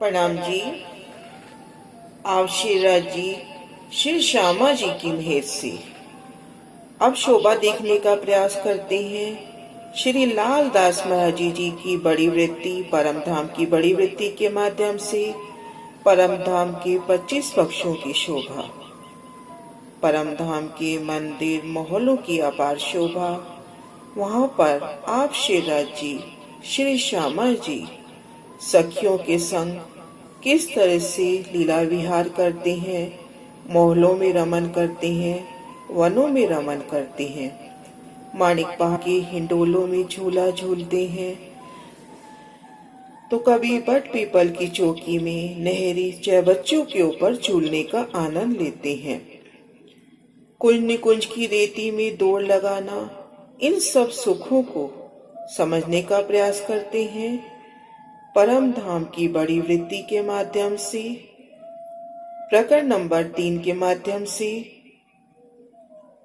प्रणाम जी। आप शेरा जी श्री श्यामा जी की मेहर से अब शोभा देखने का प्रयास करते हैं। श्री लाल दास महाराज जी की बड़ी वृत्ति परम धाम की बड़ी वृत्ति के माध्यम से परम धाम के 25 पक्षों की शोभा, परम धाम के मंदिर मोहल्लों की अपार शोभा। वहां पर आप शेरा जी श्री श्यामा जी सखियों के संग किस तरह से लीला विहार करते हैं, मोहल्लों में रमन करते हैं, वनों में रमन करते हैं, माणिकपा के हिंडोलों में झूला झूलते हैं, तो कभी बट पीपल की चौकी में नहरी चाय बच्चों के ऊपर झूलने का आनंद लेते हैं। कुंज निकुंज की रेती में दौड़ लगाना, इन सब सुखों को समझने का प्रयास करते हैं। परम धाम की बड़ी वृत्ति के माध्यम से प्रकरण नंबर 3 के माध्यम से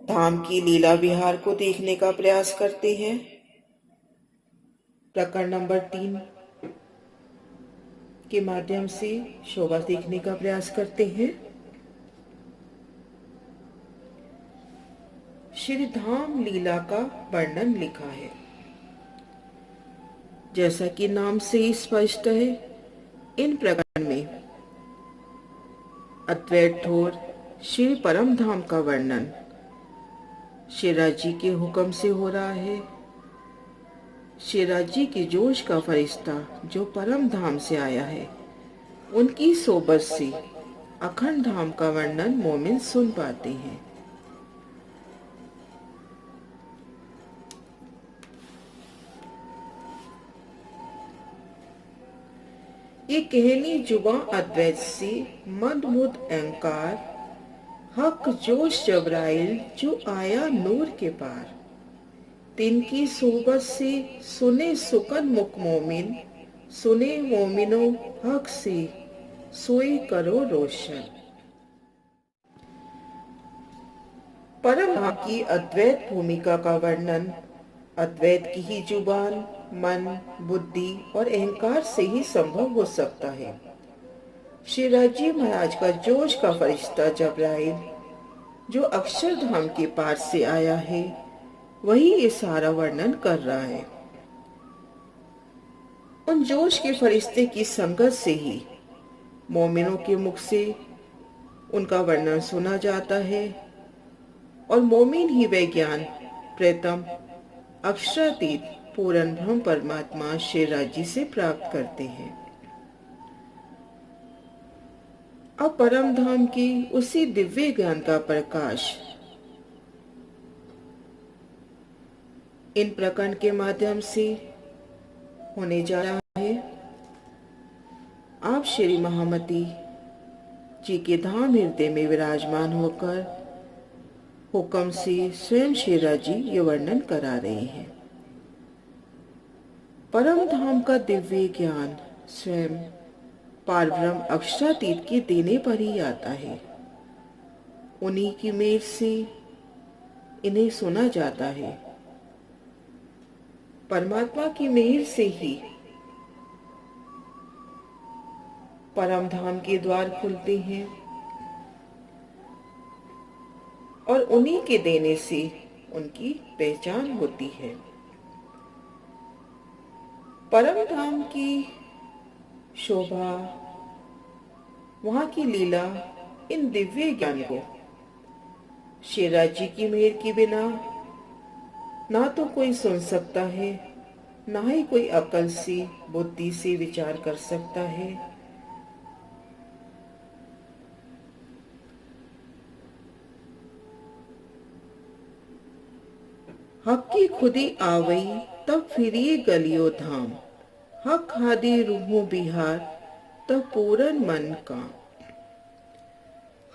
धाम की लीला विहार को देखने का प्रयास करते हैं। प्रकरण नंबर 3 के माध्यम से शोभा देखने का प्रयास करते हैं। श्री धाम लीला का वर्णन लिखा है। जैसा कि नाम से ही स्पष्ट है, इन प्रकरण में अद्वैत ठोर श्री परम धाम का वर्णन शेरा जी के हुक्म से हो रहा है। शेरा जी की जोश का फरिश्ता जो परम धाम से आया है, उनकी सोबत से अखंड धाम का वर्णन मोमिन सुन पाते हैं। ये कहनी जुबा अद्वैत से मदमुद अहंकार हक जोश जबराइल जो आया नूर के पार, तिनकी सोबत से सुने सुकन मुख मोमिन, सुने मोमिनो हक से सोई करो रोशन। परम धाम की अद्वैत भूमिका का वर्णन अद्वैत की ही जुबान, मन, बुद्धि और अहंकार से ही संभव हो सकता है। श्री राजी महाराज का जोश का फरिश्ता जबराइल जो अक्षरधाम के पार से आया है, वही ये सारा वर्णन कर रहा है। उन जोश के फरिश्ते की संगत से ही मोमिनों के मुख से उनका वर्णन सुना जाता है और मोमिन ही वह ज्ञान प्रथम अक्षरातीत पूर्ण ब्रह्म परमात्मा श्री राजी से प्राप्त करते हैं। अब परम धाम की उसी दिव्य ज्ञान का प्रकाश इन प्रकरण के माध्यम से होने जा रहा है। आप श्री महामती जी के धाम हृदय में विराजमान होकर हुक्म से स्वयं शेरा जी ये वर्णन करा रहे हैं। परम धाम का दिव्य ज्ञान स्वयं पारब्रह्म अक्षरातीत के देने पर ही आता है। उन्हीं की मेल से इन्हें सुना जाता है। परमात्मा की मेहर से ही परम धाम के द्वार खुलते हैं और उन्हीं के देने से उनकी पहचान होती है। परम धाम की शोभा, वहां की लीला, इन दिव्य ज्ञान को शेरा जी की मेहर के बिना ना तो कोई सुन सकता है, ना ही कोई अकल से बुद्धि से विचार कर सकता है। हक की खुदी आवई तब फिरिए गलियो धाम, हक हादे रूहों बिहार तब पूरन मन का।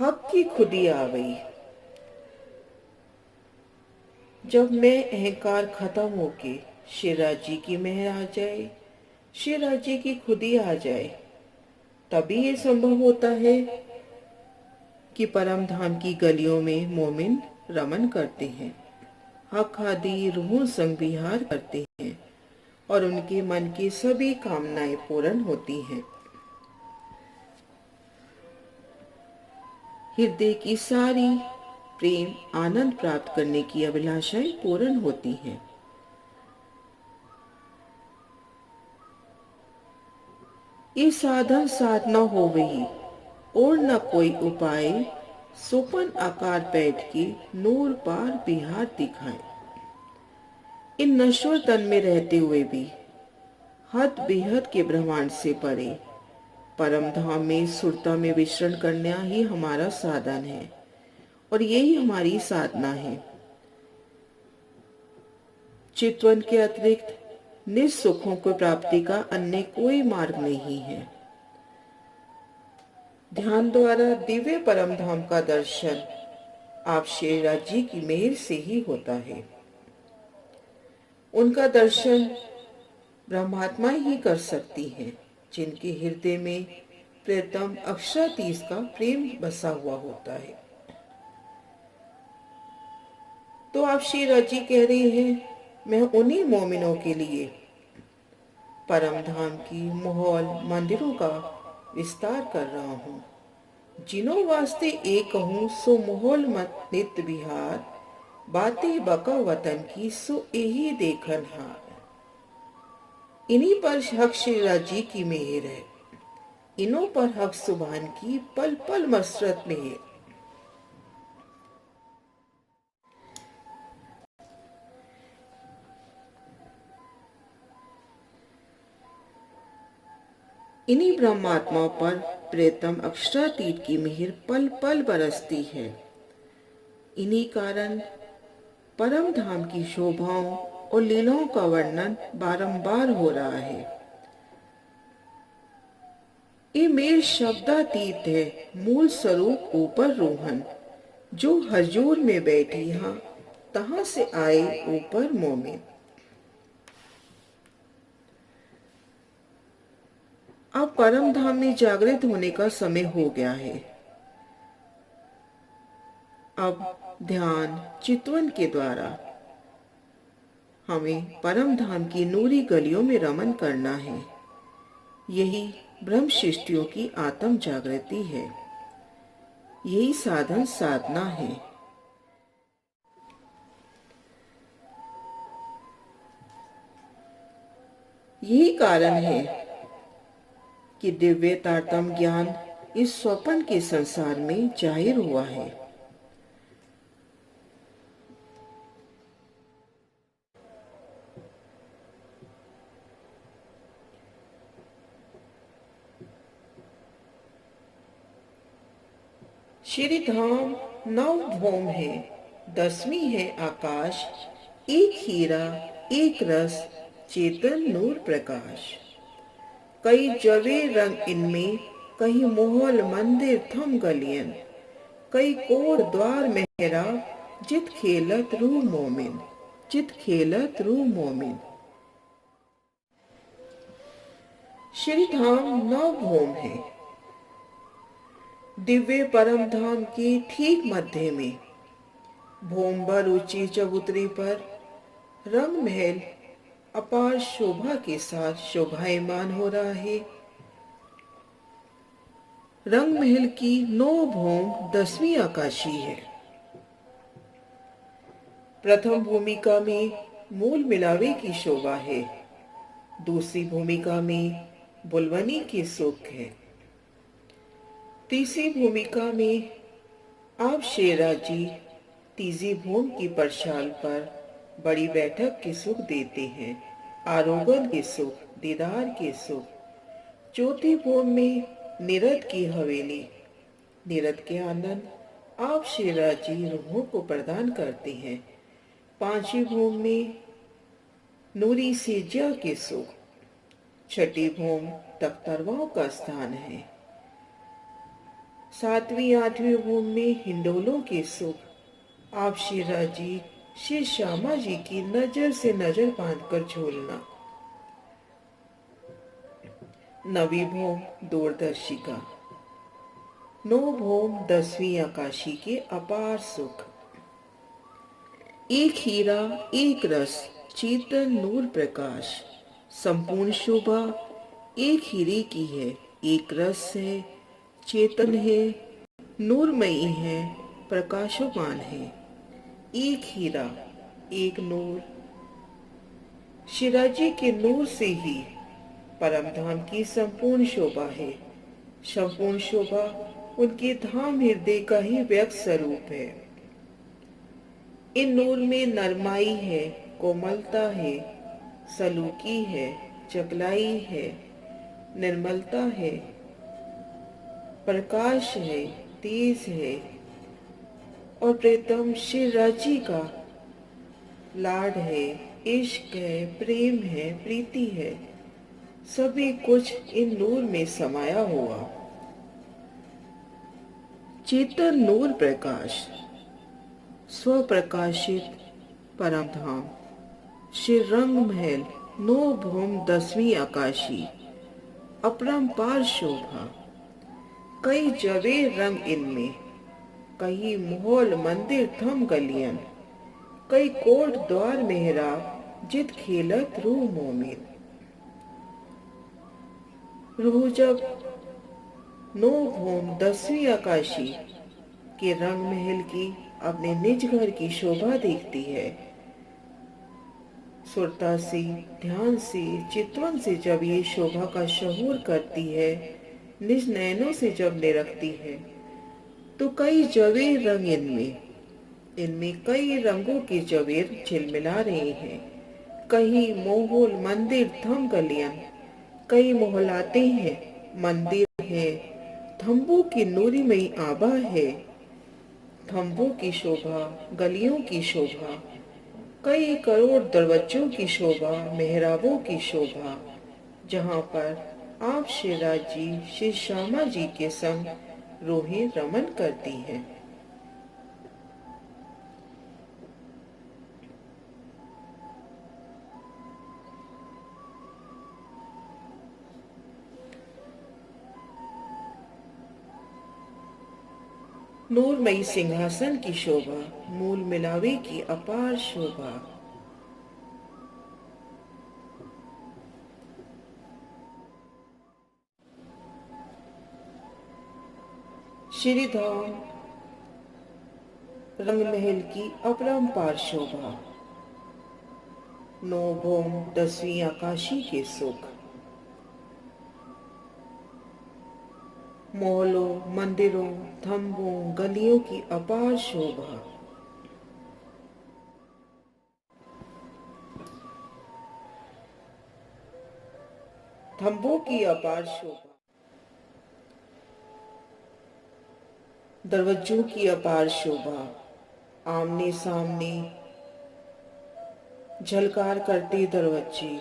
हक की खुदी आवई, जब मैं अहंकार खत्म होके शेरा जी की मेहर आ जाए, शेरा जी की खुदी आ जाए, तभी ये संभव होता है कि परम धाम की गलियों में मोमिन रमन करते हैं, हक आदि रूहों संग विहार करते हैं और उनके मन की सभी कामनाएं पूर्ण होती हैं। हृदय की सारी प्रेम आनंद प्राप्त करने की अभिलाषाएं पूर्ण होती हैं। ये साधन साधना हो वही और न कोई उपाय, सोपन आकार बैठ के नूर पार बिहार दिखाए। इन नश्वर तन में रहते हुए भी हद बेहद के ब्रह्मांड से परे परम धाम में सुरता में विचरण करना ही हमारा साधन है और यही हमारी साधना है। चितवन के अतिरिक्त निस्सुखों को प्राप्ति का अन्य कोई मार्ग नहीं है। ध्यान द्वारा दिव्य परम धाम का दर्शन आप शेरा जी की मेहर से ही होता है। उनका दर्शन ब्रह्मात्मा ही कर सकती हैं, जिनके हृदय में प्रियतम अक्षरातीत का प्रेम बसा हुआ होता है। तो आप शेरा जी कह रहे हैं, मैं उन्हीं मोमिनों के लिए परम धाम की महल मंदिरों का विस्तार कर रहा हूँ, जिन्हों वास्ते एक कहूँ सो महल मत नित बिहार, बातें बका वतन की सो यही देखन हार। इन्हीं पर हक शेरा जी की मेहर है, इन्हों पर हक सुभान की पल पल मसरत मेहर। इन्हीं ब्रह्मात्माओं पर प्रेतम अक्षरातीत की मेहर पल पल बरसती है। इन्हीं कारण परम धाम की शोभाओं और लीलाओं का वर्णन बारंबार हो रहा है। ये मेल शब्दातीत है, मूल स्वरूप ऊपर रोहन, जो हजूर में बैठी यहाँ तहां से आए ऊपर मोमिन। अब परम धाम में जागृत होने का समय हो गया है। अब ध्यान चितवन के द्वारा हमें परम धाम की नूरी गलियों में रमन करना है। यही ब्रह्म सृष्टियों की आत्म जागृति है, यही साधन साधना है। यही कारण है कि दिव्य तारतम ज्ञान इस स्वप्न के संसार में जाहिर हुआ है। श्री धाम नौ भौम है, 10वीं है आकाश, एक हीरा एक रस चेतन नूर प्रकाश। कई जवे रंग इनमें, कहीं मोहल मंदिर थम गलियन, कई कोड द्वार मेहरा, जित खेलत रूह मोमिन, जित खेलत रूह मोमिन। श्री धाम नौ भौम है। दिव्य परम धाम के ठीक मध्य में भोम्बर ऊंची चबूतरी पर रंग महल अपार शोभा के साथ शोभायमान हो रहा है। रंग महल की 9 भौम 10वीं आकाशी है। प्रथम भूमिका में मूल मिलावे की शोभा है, दूसरी भूमिका में बुलवनी की सुख है, तीसरी भूमिका में आप शेरा जी तीसरी भूम की परछाल पर बड़ी बैठक के सुख देते हैं, आरोगण के सुख, दीदार के सुख। चौथी भूम में निरत की हवेली, निरत के आनंद आप शेरा जी रूहों को प्रदान करते हैं। पांचवी भूम में नूरी सेजा के सुख, छठी भूम तख्तरवाओं का स्थान है। सातवीं आठवीं भूम में हिंडोलों के सुख आप शेरा जी श्री श्यामा जी की नजर से नजर बांधकर झूलना। नवी भूम दूरदर्शिका, 9 भूम 10वीं आकाशी के अपार सुख। एक हीरा एक रस चेतन नूर प्रकाश, संपूर्ण शोभा एक हीरे की है, एक रस है, चेतन है, नूरमयी है, प्रकाशमान है, एक हीरा एक नूर। शिराजी के नूर से ही परमधाम की संपूर्ण शोभा है। संपूर्ण शोभा उनके धाम हृदय का ही व्यक्त स्वरूप है। इन नूर में नरमाई है, कोमलता है, सलूकी है, चपलाई है, निर्मलता है, प्रकाश है, तेज है और प्रीतम श्री राजी का लाड है, इश्क है, प्रेम है, प्रीति है, सभी कुछ इन नूर में समाया हुआ। चेतन नूर प्रकाश, स्वप्रकाशित परम धाम, श्री रंग महल, नो भूम 10वीं आकाशी, अपरंपार शोभा। कई जवे रंग इनमें, कई मोहल मंदिर थम गलियन, कई कोट द्वार मेहराब, जित खेलत रूह मोमिन। रूह जब नो भूम 10वीं आकाशी के रंग महल की अपने निज घर की शोभा देखती है, सुरता से, ध्यान से, चितवन से जब ये शोभा का शहूर करती है, निज नयनों से जब निरखती है, तो कई जवेर रंग इनमें कई रंगों के जवेर झिलमिला रहे हैं। कहीं मोहल मंदिर थम गलियन, कई मोहलाते हैं, मंदिर है, थम्बों की नूरीमयी आभा है, थम्बों की शोभा, गलियों की शोभा, कई करोड़ दरवाजों की शोभा, मेहराबों की शोभा, जहाँ पर आप शिवराज जी श्री श्यामा जी के संग रूहें रमन करती हैं। नूरमयी सिंहासन की शोभा, मूल मिलावे की अपार शोभा। श्री धाम रंग महल की अपरंपार शोभा, नौ भौम 10वीं आकाशी के सुख। मॉलों, मंदिरों, थम्बों, गलियों की अपार शोभा। थम्बों की अपार शोभा, दरवाजों की अपार शोभा, आमने सामने झलकार करते दरवाजे,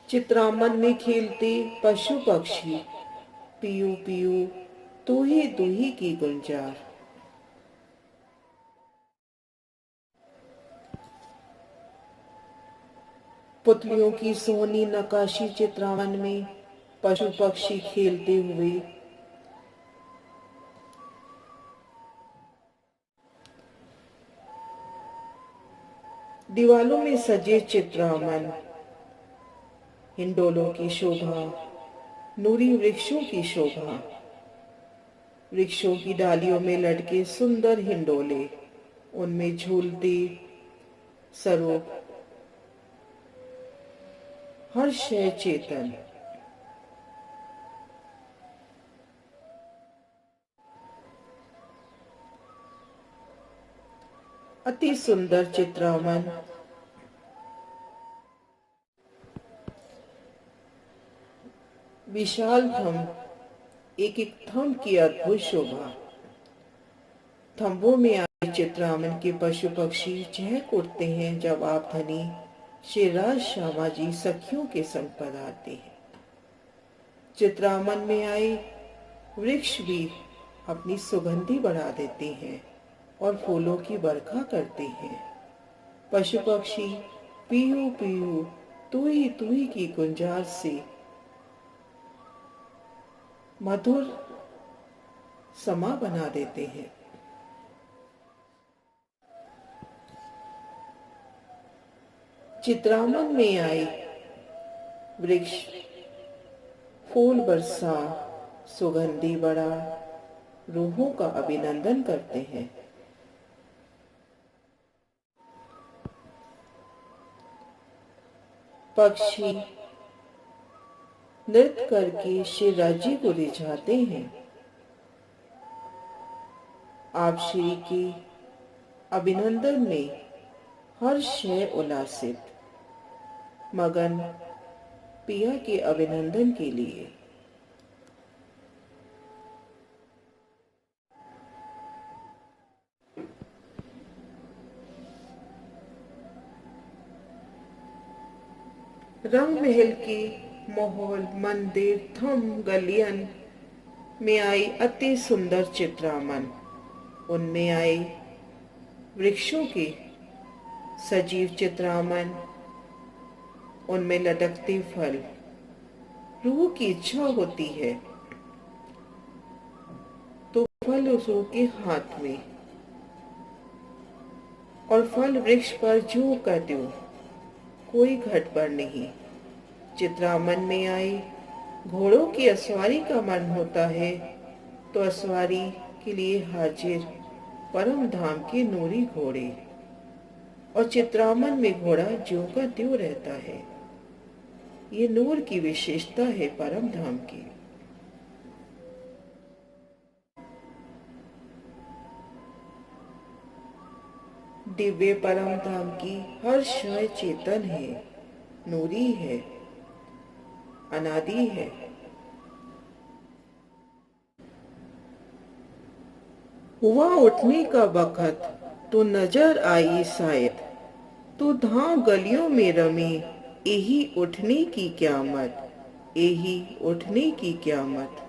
चित्रामन में खेलते पशु पक्षी, पियू पियू तू ही की गुंजार। पुतलियों की सोनी नकाशी चित्रावन में पशु पक्षी खेलते हुए, दीवालों में सजे चित्रावन, हिंडोलों की शोभा, नूरी वृक्षों की शोभा, वृक्षों की डालियों में लटके सुंदर हिंडोले, उनमें झूलते स्वरूप हर शय चेतन। अति सुंदर चित्रावन, विशाल थंब, एक एक थंब की अद्भुत शोभा। थंबों में आए चित्रावन के पशु पक्षी चहक उठते हैं जब आप धनी श्री राज श्यामा जी सखियों के संग पधारते हैं। चित्रावन में आए वृक्ष भी अपनी सुगंधी बढ़ा देते हैं और फूलों की बरखा करते हैं। पशु पक्षी पीहू पीहू तू ही की गुंजार से मधुर समा बना देते हैं। चित्रामन में आए वृक्ष फूल बरसा, सुगंधी बड़ा, रूहों का अभिनंदन करते हैं। पक्षी नृत्य करके श्री राज्य को रिझाते हैं। आप श्री के अभिनंदन में हर शय उल्लासित, मगन पिया के अभिनंदन के लिए। रंग महल के माहौल, मंदिर, थम, गलियन में आई अति सुंदर चित्रामन। उनमें आई वृक्षों के सजीव चित्रामन, उनमें लटकते फल। रूह की इच्छा होती है तो फल उस रूह के हाथ में, और फल वृक्ष पर जो का त्यों, कोई घटपड़ नहीं। चित्रामन में आई घोड़ों की असवारी का मन होता है तो असवारी के लिए हाजिर परम धाम के नूरी घोड़े, और चित्रामन में घोड़ा ज्यों का त्यों रहता है। ये नूर की विशेषता है परम धाम की। दिव्य परम धाम की हर शय चेतन है, नूरी है, अनादि है। हुआ उठने का वक्त तो नजर आई शायद, तो धाम गलियों में रमी, यही उठने की क्यामत, यही उठने की क्यामत।